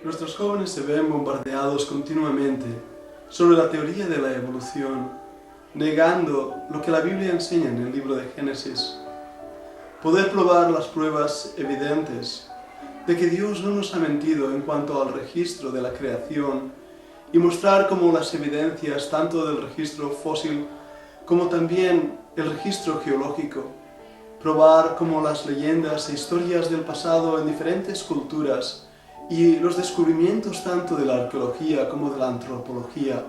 Nuestros jóvenes se ven bombardeados continuamente sobre la teoría de la evolución, negando lo que la Biblia enseña en el libro de Génesis. Poder probar las pruebas evidentes de que Dios no nos ha mentido en cuanto al registro de la creación y mostrar cómo las evidencias tanto del registro fósil como también el registro geológico, probar cómo las leyendas e historias del pasado en diferentes culturas y los descubrimientos tanto de la arqueología como de la antropología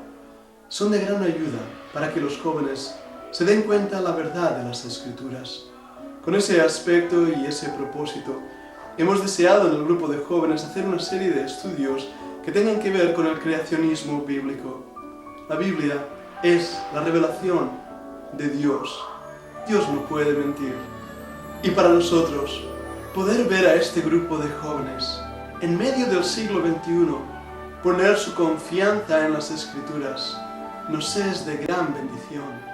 son de gran ayuda para que los jóvenes se den cuenta de la verdad de las Escrituras. Con ese aspecto y ese propósito, hemos deseado en el grupo de jóvenes hacer una serie de estudios que tengan que ver con el creacionismo bíblico. La Biblia es la revelación de Dios. Dios no puede mentir. Y para nosotros, poder ver a este grupo de jóvenes en medio del siglo XXI, poner su confianza en las Escrituras, nos es de gran bendición.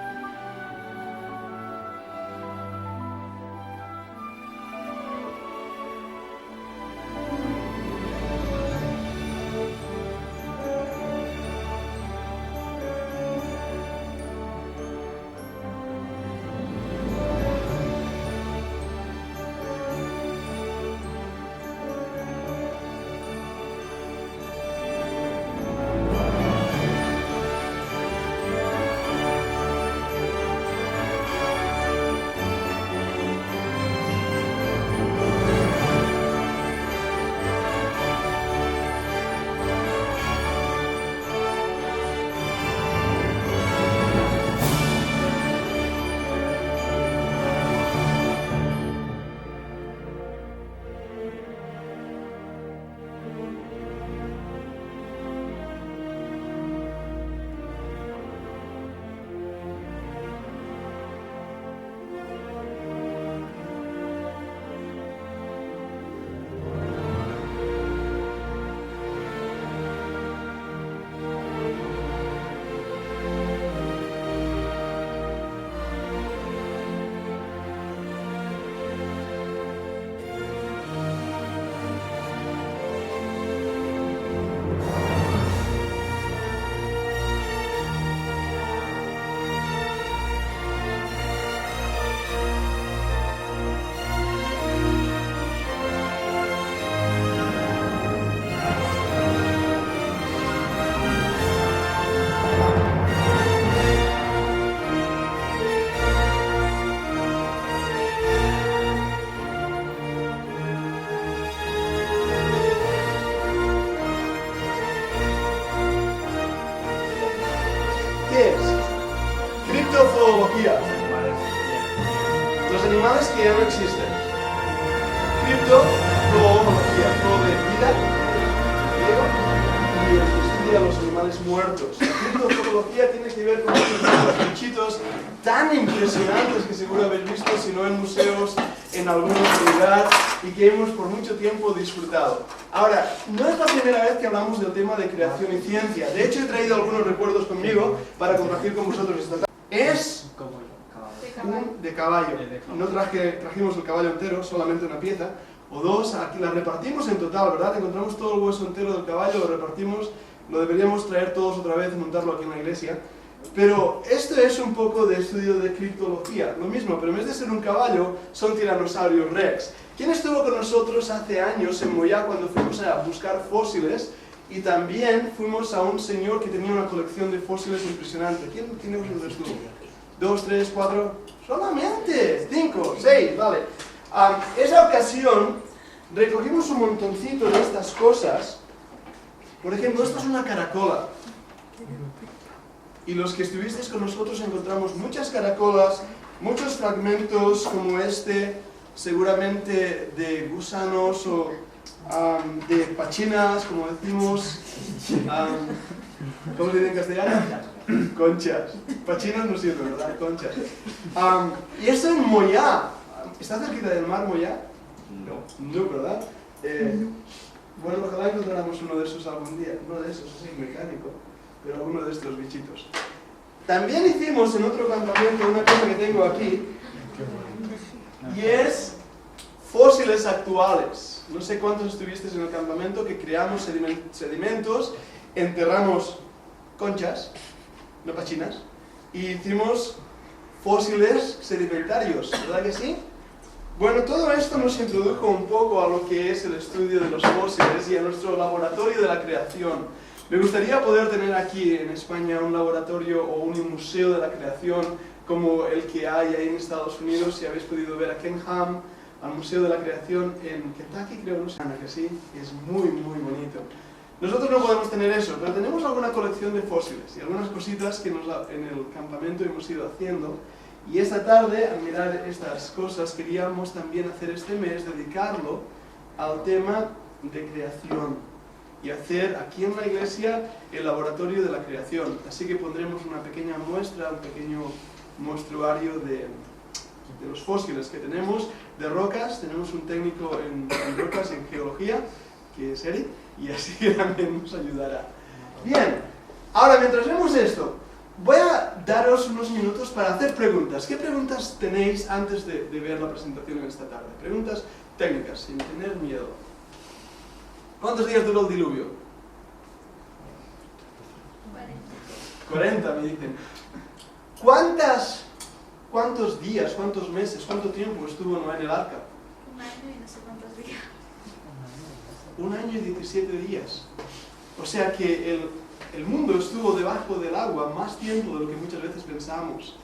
¿Qué es? Criptozoología. Los animales que ya no existen. Criptozoología, todo de vida, y el que estudia los animales muertos. La criptozoología tiene que ver con estos bichitos tan impresionantes que seguro habéis visto, si no en museos, en algún otro lugar, y que hemos por mucho tiempo disfrutado. Ahora, no es la primera vez que hablamos del tema de creación y ciencia. De hecho, he traído algunos recuerdos conmigo para compartir con vosotros esta tarde. Es un de caballo. No trajimos el caballo entero, solamente una pieza. O dos, aquí la repartimos en total, ¿verdad? Encontramos todo el hueso entero del caballo, lo repartimos, lo deberíamos traer todos otra vez y montarlo aquí en la iglesia. Pero esto es un poco de estudio de criptología, lo mismo, pero en vez de ser un caballo, son tiranosaurios rex. ¿Quién estuvo con nosotros hace años en Moyá cuando fuimos a buscar fósiles? Y también fuimos a un señor que tenía una colección de fósiles impresionante. ¿Quién de vosotros estuvo? 2, 3, 4, solamente 5, 6, vale. Esa ocasión recogimos un montoncito de estas cosas. Por ejemplo, esto es una caracola. Y los que estuvisteis con nosotros encontramos muchas caracolas, muchos fragmentos como este, seguramente de gusanos o de pachinas, como decimos. ¿Cómo se dice en castellano? Conchas. Pachinas no sirve, ¿verdad? Conchas. Y esto en Moyá. ¿Está cerquita del mar Moyá? No, ¿verdad? Bueno, ojalá encontráramos uno de esos algún día. Uno de esos, así, mecánico. Pero alguno de estos bichitos. También hicimos en otro campamento una cosa que tengo aquí, y es fósiles actuales. No sé cuántos estuvisteis en el campamento que creamos sedimentos, enterramos conchas, no pachinas, y hicimos fósiles sedimentarios, ¿verdad que sí? Bueno, todo esto nos introdujo un poco a lo que es el estudio de los fósiles y a nuestro laboratorio de la creación. Me gustaría poder tener aquí en España un laboratorio o un museo de la creación como el que hay ahí en Estados Unidos. Si habéis podido ver a Ken Ham, al Museo de la Creación en Kentucky, creo, no sé, que sí, es muy, muy bonito. Nosotros no podemos tener eso, pero tenemos alguna colección de fósiles y algunas cositas que en el campamento hemos ido haciendo. Y esta tarde, al mirar estas cosas, queríamos también hacer este mes, dedicarlo al tema de creación y hacer aquí en la iglesia el laboratorio de la creación. Así que pondremos una pequeña muestra, un pequeño mostruario de los fósiles que tenemos, de rocas. Tenemos un técnico en rocas y en geología, que es Eric, y así que también nos ayudará. Bien, ahora mientras vemos esto, voy a daros unos minutos para hacer preguntas. ¿Qué preguntas tenéis antes de ver la presentación en esta tarde? Preguntas técnicas, sin tener miedo. ¿Cuántos días duró el diluvio? 40, me dicen. ¿Cuántos días, cuántos meses, cuánto tiempo estuvo Noé en el arca? 1 año y no sé cuántos días. 1 año y 17 días. O sea que el mundo estuvo debajo del agua más tiempo de lo que muchas veces pensamos.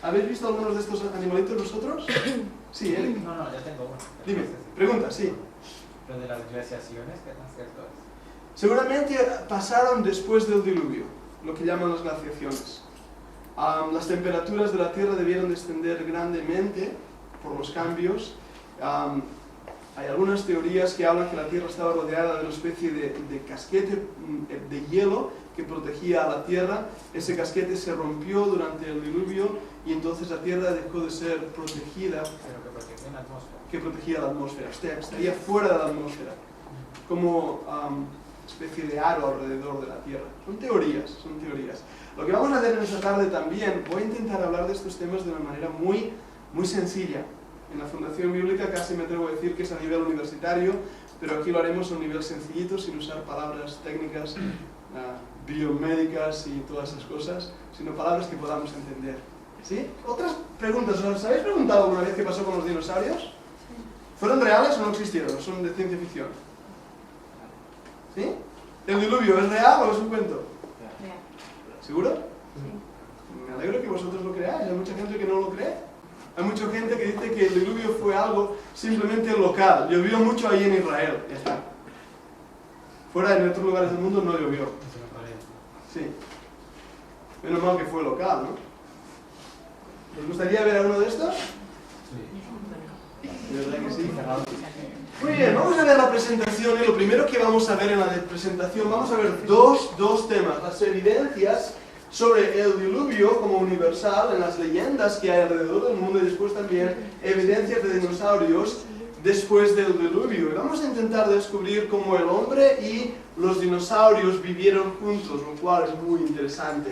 ¿Habéis visto algunos de estos animalitos vosotros? Sí, Eric. No, ya tengo uno. Dime, pregunta, sí. Lo de las glaciaciones, ¿qué tan cierto es? Seguramente pasaron después del diluvio, lo que llaman las glaciaciones. Las temperaturas de la Tierra debieron descender grandemente por los cambios. Hay algunas teorías que hablan que la Tierra estaba rodeada de una especie de casquete de hielo que protegía a la Tierra. Ese casquete se rompió durante el diluvio y entonces la Tierra dejó de ser protegida. Pero que protegía la atmósfera. Que protegía la atmósfera, estaría fuera de la atmósfera, como especie de aro alrededor de la Tierra. Son teorías, son teorías. Lo que vamos a hacer en esta tarde también, voy a intentar hablar de estos temas de una manera muy, muy sencilla. En la Fundación Bíblica casi me atrevo a decir que es a nivel universitario, pero aquí lo haremos a un nivel sencillito, sin usar palabras técnicas, biomédicas y todas esas cosas, sino palabras que podamos entender. ¿Sí? Otras preguntas. ¿Os habéis preguntado alguna vez qué pasó con los dinosaurios? ¿Fueron reales o no existieron? ¿Son de ciencia ficción? ¿Sí? ¿El diluvio es real o es un cuento? Real. ¿Seguro? Sí. Me alegro que vosotros lo creáis. Hay mucha gente que no lo cree. Hay mucha gente que dice que el diluvio fue algo simplemente local. Llovió mucho ahí en Israel. Ya está. Fuera, en otros lugares del mundo no llovió. Sí. Menos mal que fue local, ¿no? ¿Os gustaría ver alguno de estos? ¿De verdad que sí? Muy bien, vamos a ver la presentación y lo primero que vamos a ver en la presentación, vamos a ver dos temas, las evidencias sobre el diluvio como universal en las leyendas que hay alrededor del mundo y después también evidencias de dinosaurios después del diluvio. Y vamos a intentar descubrir cómo el hombre y los dinosaurios vivieron juntos, lo cual es muy interesante.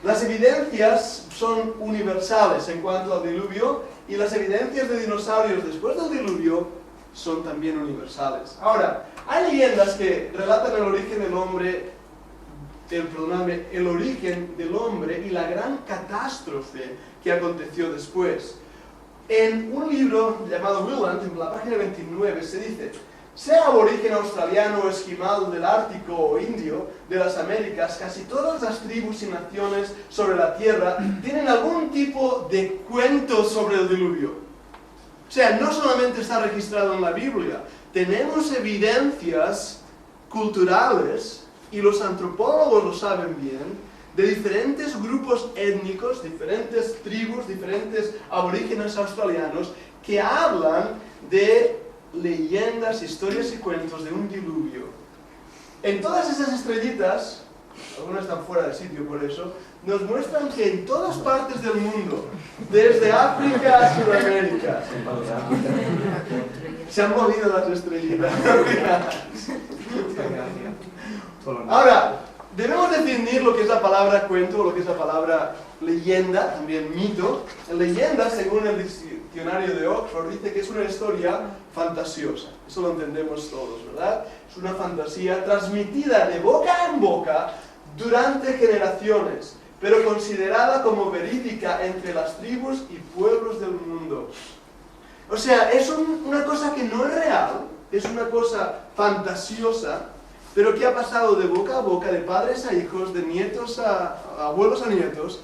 Las evidencias son universales en cuanto al diluvio y las evidencias de dinosaurios después del diluvio son también universales. Ahora, hay leyendas que relatan el origen del hombre, el origen del hombre y la gran catástrofe que aconteció después. En un libro llamado Willand, en la página 29, se dice: sea aborigen australiano o esquimal del Ártico o indio de las Américas, casi todas las tribus y naciones sobre la Tierra tienen algún tipo de cuento sobre el diluvio. O sea, no solamente está registrado en la Biblia, tenemos evidencias culturales, y los antropólogos lo saben bien, de diferentes grupos étnicos, diferentes tribus, diferentes aborígenes australianos, que hablan de leyendas, historias y cuentos de un diluvio. En todas esas estrellitas, algunas están fuera de sitio por eso, nos muestran que en todas partes del mundo, desde África a Sudamérica, se han movido las estrellitas. Ahora, debemos definir lo que es la palabra cuento, o lo que es la palabra leyenda, también mito. Leyenda, según el diccionario de Oxford dice que es una historia fantasiosa. Eso lo entendemos todos, ¿verdad? Es una fantasía transmitida de boca en boca durante generaciones, pero considerada como verídica entre las tribus y pueblos del mundo. O sea, es una cosa que no es real, es una cosa fantasiosa, pero que ha pasado de boca a boca, de padres a hijos, de nietos a abuelos a nietos,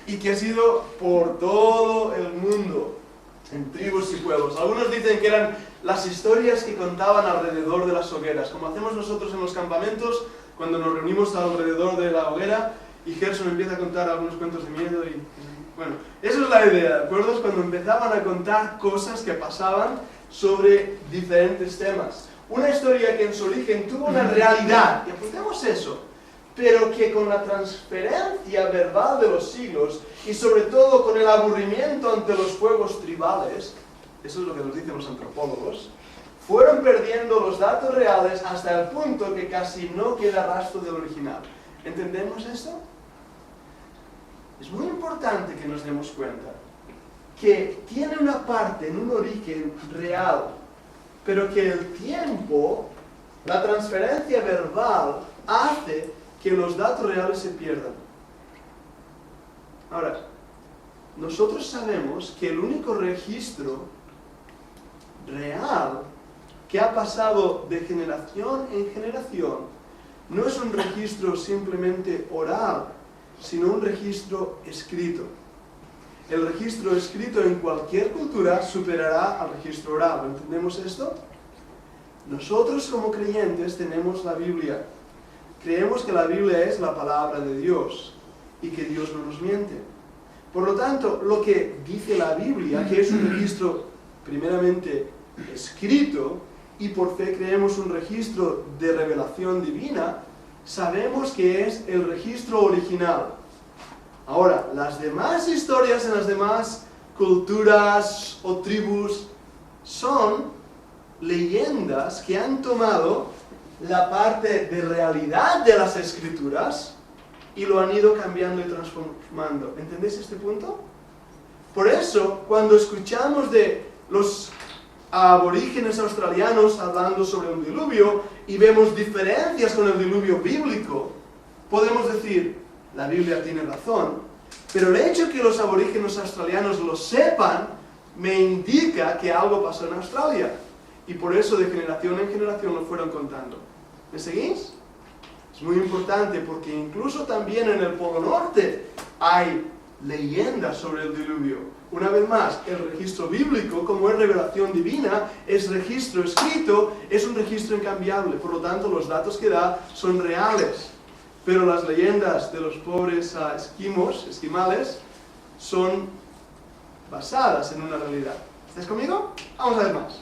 y que ha sido por todo el mundo, en tribus y pueblos. Algunos dicen que eran las historias que contaban alrededor de las hogueras, como hacemos nosotros en los campamentos, cuando nos reunimos alrededor de la hoguera, y Gerson empieza a contar algunos cuentos de miedo y... Bueno, eso es la idea, ¿de acuerdo? Es cuando empezaban a contar cosas que pasaban sobre diferentes temas. Una historia que en su origen tuvo una realidad, y apuntemos eso, pero que con la transferencia verbal de los siglos, y sobre todo con el aburrimiento ante los juegos tribales, eso es lo que nos dicen los antropólogos, fueron perdiendo los datos reales hasta el punto que casi no queda rastro del original. ¿Entendemos esto? Es muy importante que nos demos cuenta que tiene una parte en un origen real, pero que el tiempo, la transferencia verbal, hace que los datos reales se pierdan. Ahora, nosotros sabemos que el único registro real que ha pasado de generación en generación no es un registro simplemente oral, sino un registro escrito. El registro escrito en cualquier cultura superará al registro oral. ¿Entendemos esto? Nosotros como creyentes tenemos la Biblia. Creemos que la Biblia es la palabra de Dios y que Dios no nos miente. Por lo tanto, lo que dice la Biblia, que es un registro primeramente escrito, y por fe creemos un registro de revelación divina, sabemos que es el registro original. Ahora, las demás historias en las demás culturas o tribus son leyendas que han tomado la parte de realidad de las escrituras y lo han ido cambiando y transformando. ¿Entendéis este punto? Por eso, cuando escuchamos de los aborígenes australianos hablando sobre un diluvio y vemos diferencias con el diluvio bíblico, podemos decir, la Biblia tiene razón, pero el hecho que los aborígenes australianos lo sepan me indica que algo pasó en Australia, y por eso de generación en generación lo fueron contando. ¿Me seguís? Es muy importante porque incluso también en el Polo Norte hay leyendas sobre el diluvio. Una vez más, el registro bíblico, como es revelación divina, es registro escrito, es un registro incambiable. Por lo tanto, los datos que da son reales. Pero las leyendas de los pobres esquimales, son basadas en una realidad. ¿Estáis conmigo? Vamos a ver más.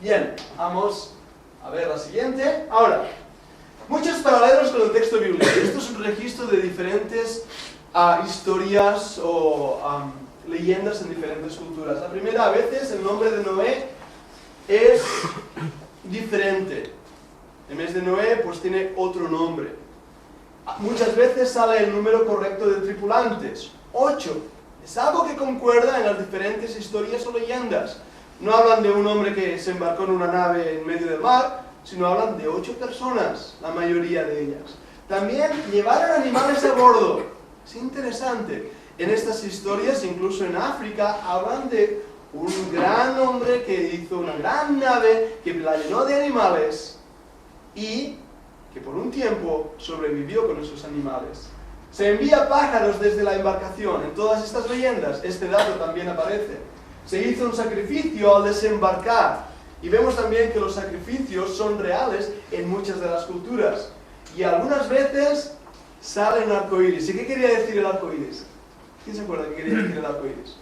Bien, vamos a ver la siguiente. Ahora, muchos paralelos con el texto bíblico. Esto es un registro de diferentes historias o leyendas en diferentes culturas. La primera, a veces el nombre de Noé es diferente. En vez de Noé, pues tiene otro nombre. Muchas veces sale el número correcto de tripulantes, 8. Es algo que concuerda en las diferentes historias o leyendas. No hablan de un hombre que se embarcó en una nave en medio del mar, sino hablan de 8 personas, la mayoría de ellas. También llevaron animales a bordo. Es interesante. En estas historias, incluso en África, hablan de un gran hombre que hizo una gran nave, que la llenó de animales y que por un tiempo sobrevivió con esos animales. Se envía pájaros desde la embarcación. En todas estas leyendas, este dato también aparece. Se hizo un sacrificio al desembarcar. Y vemos también que los sacrificios son reales en muchas de las culturas. Y algunas veces sale un arco iris. ¿Y qué quería decir el arco iris? ¿Quién se acuerda qué quería decir el arco iris?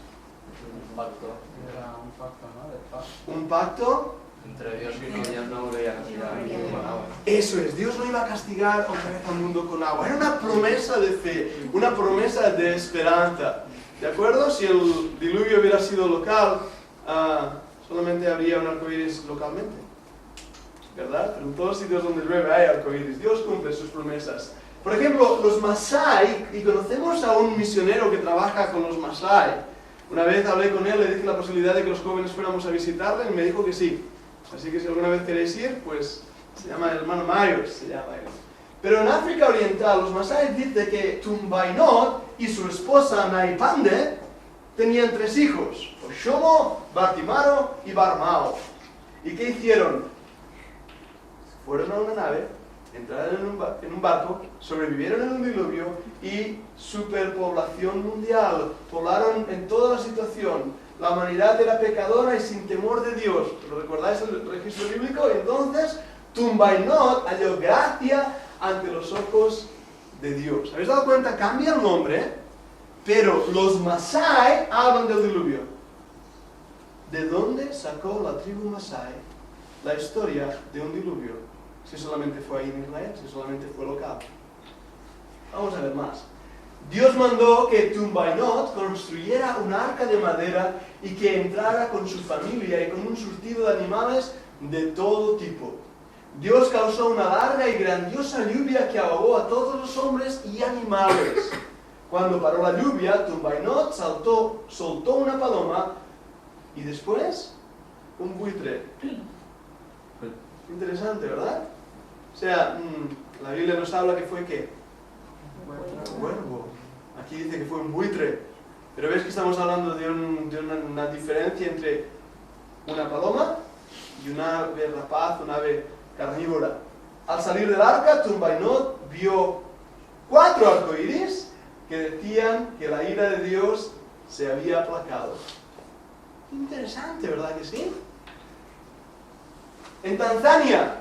Un pacto. Era un pacto, ¿no? De paz. Un pacto entre Dios y Dios no lo iba a castigar con agua. Eso es, Dios no iba a castigar otra vez al mundo con agua. Era una promesa de fe, una promesa de esperanza. ¿De acuerdo? Si el diluvio hubiera sido local, solamente habría un arcoíris localmente. ¿Verdad? Pero en todos los sitios donde llueve hay arcoíris. Dios cumple sus promesas. Por ejemplo, los Masái, y conocemos a un misionero que trabaja con los Masái. Una vez hablé con él, le dije la posibilidad de que los jóvenes fuéramos a visitarle y me dijo que sí. Así que si alguna vez queréis ir, pues se llama el hermano Myers, se llama él. Pero en África Oriental, los masáis dicen que Tumbainot y su esposa Naipande tenían 3 hijos, Oshomo, Bartimaro y Barmao. ¿Y qué hicieron? Fueron a una nave, entraron en un barco, sobrevivieron en un diluvio y superpoblación mundial. Poblaron en toda la situación. La humanidad era pecadora y sin temor de Dios. ¿Lo recordáis el registro bíblico? Y entonces Tumbainot halló gracia ante los ojos de Dios. ¿Habéis dado cuenta? Cambia el nombre, pero los Masái hablan del diluvio. ¿De dónde sacó la tribu Masái la historia de un diluvio? Si solamente fue ahí en Israel, si solamente fue local. Vamos a ver más. Dios mandó que Tumbainot construyera un arca de madera y que entrara con su familia y con un surtido de animales de todo tipo. Dios causó una larga y grandiosa lluvia que ahogó a todos los hombres y animales. Cuando paró la lluvia, Tumbainot soltó una paloma y después un buitre. Interesante, ¿verdad? O sea, la Biblia nos habla que fue ¿qué? Un cuervo. Aquí dice que fue un buitre. Pero ves que estamos hablando de una diferencia entre una paloma y una ave rapaz, una ave carnívora. Al salir del arca, Tumbainot vio 4 arcoíris que decían que la ira de Dios se había aplacado. Interesante, ¿verdad que sí? En Tanzania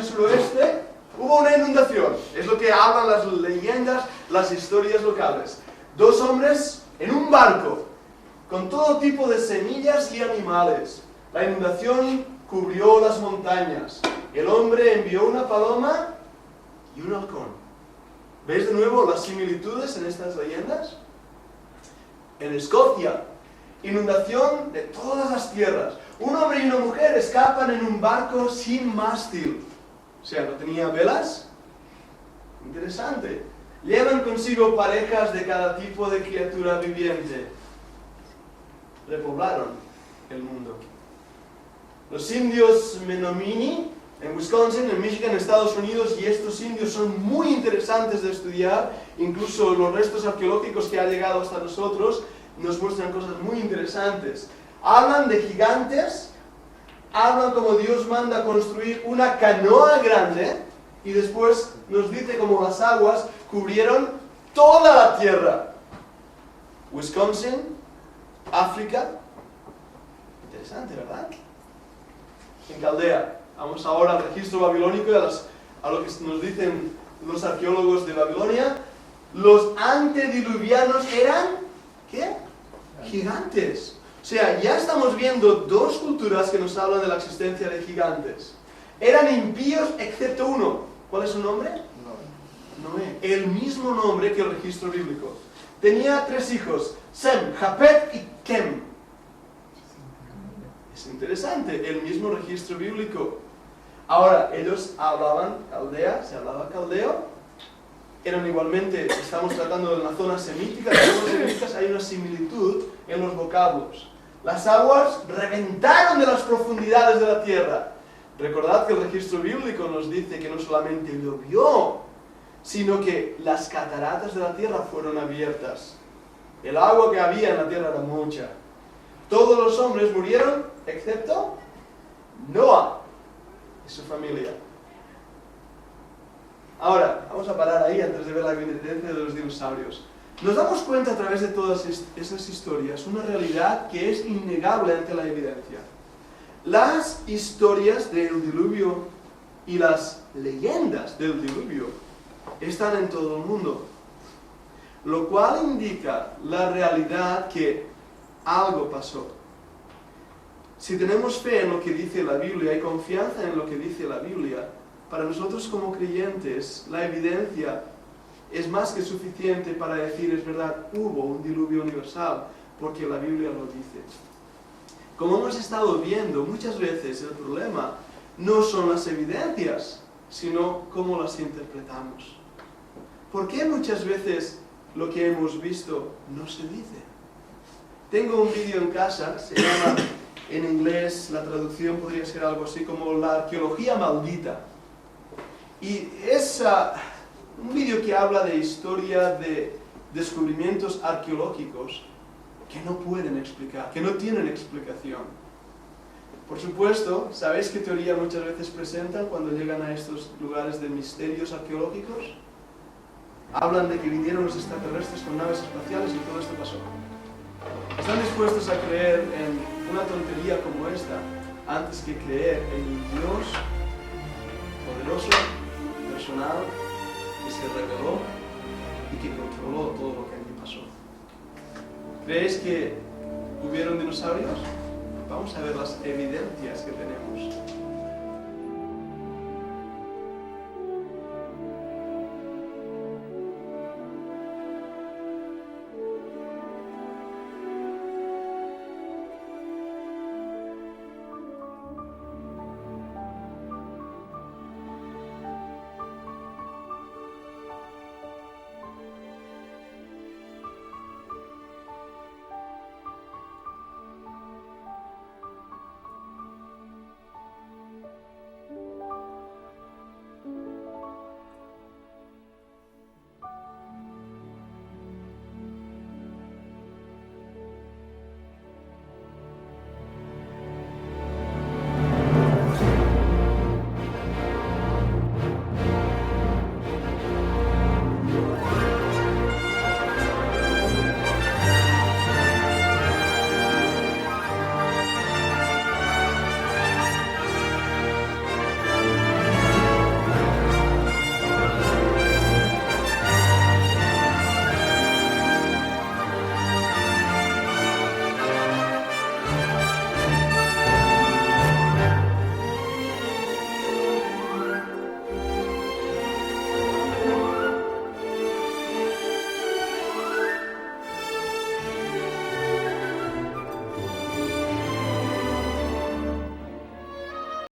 suroeste, hubo una inundación. Es lo que hablan las leyendas, las historias locales. 2 hombres en un barco, con todo tipo de semillas y animales. La inundación cubrió las montañas. El hombre envió una paloma y un halcón. ¿Veis de nuevo las similitudes en estas leyendas? En Escocia, inundación de todas las tierras. Un hombre y una mujer escapan en un barco sin mástil. O sea, no tenía velas. Interesante. Llevan consigo parejas de cada tipo de criatura viviente. Repoblaron el mundo. Los indios Menominee, en Wisconsin, en Michigan, en Estados Unidos, y estos indios son muy interesantes de estudiar. Incluso los restos arqueológicos que han llegado hasta nosotros nos muestran cosas muy interesantes. Hablan de gigantes, hablan como Dios manda construir una canoa grande y después nos dice como las aguas cubrieron toda la tierra. Wisconsin, África, interesante, ¿verdad? En Caldea, vamos ahora al registro babilónico y a lo que nos dicen los arqueólogos de Babilonia. Los antediluvianos eran, ¿qué? Gigantes. O sea, ya estamos viendo 2 culturas que nos hablan de la existencia de gigantes. Eran impíos excepto uno. ¿Cuál es su nombre? Noé. El mismo nombre que el registro bíblico. Tenía 3 hijos, Sem, Japet y Kem. Es interesante, el mismo registro bíblico. Ahora, ellos hablaban caldea, se hablaba caldeo. Eran igualmente, estamos tratando de una zona semítica, las zonas semíticas hay una similitud en los vocablos. Las aguas reventaron de las profundidades de la tierra. Recordad que el registro bíblico nos dice que no solamente llovió, sino que las cataratas de la tierra fueron abiertas. El agua que había en la tierra era mucha. Todos los hombres murieron, excepto Noah y su familia. Ahora, vamos a parar ahí antes de ver la evidencia de los dinosaurios. Nos damos cuenta a través de todas esas historias una realidad que es innegable ante la evidencia. Las historias del diluvio y las leyendas del diluvio están en todo el mundo, lo cual indica la realidad que algo pasó. Si tenemos fe en lo que dice la Biblia y confianza en lo que dice la Biblia, para nosotros como creyentes, la evidencia es más que suficiente para decir, es verdad, hubo un diluvio universal, porque la Biblia lo dice. Como hemos estado viendo, muchas veces el problema no son las evidencias, sino cómo las interpretamos. ¿Por qué muchas veces lo que hemos visto no se dice? Tengo un vídeo en casa, se llama, en inglés, la traducción podría ser algo así como La arqueología maldita. Y es un vídeo que habla de historia de descubrimientos arqueológicos que no pueden explicar, que no tienen explicación. Por supuesto, ¿sabéis qué teoría muchas veces presentan cuando llegan a estos lugares de misterios arqueológicos? Hablan de que vinieron los extraterrestres con naves espaciales y todo esto pasó. Están dispuestos a creer en una tontería como esta antes que creer en un Dios poderoso, personal, que se reveló y que controló todo lo que allí pasó. ¿Creéis que hubieron dinosaurios? Vamos a ver las evidencias que tenemos.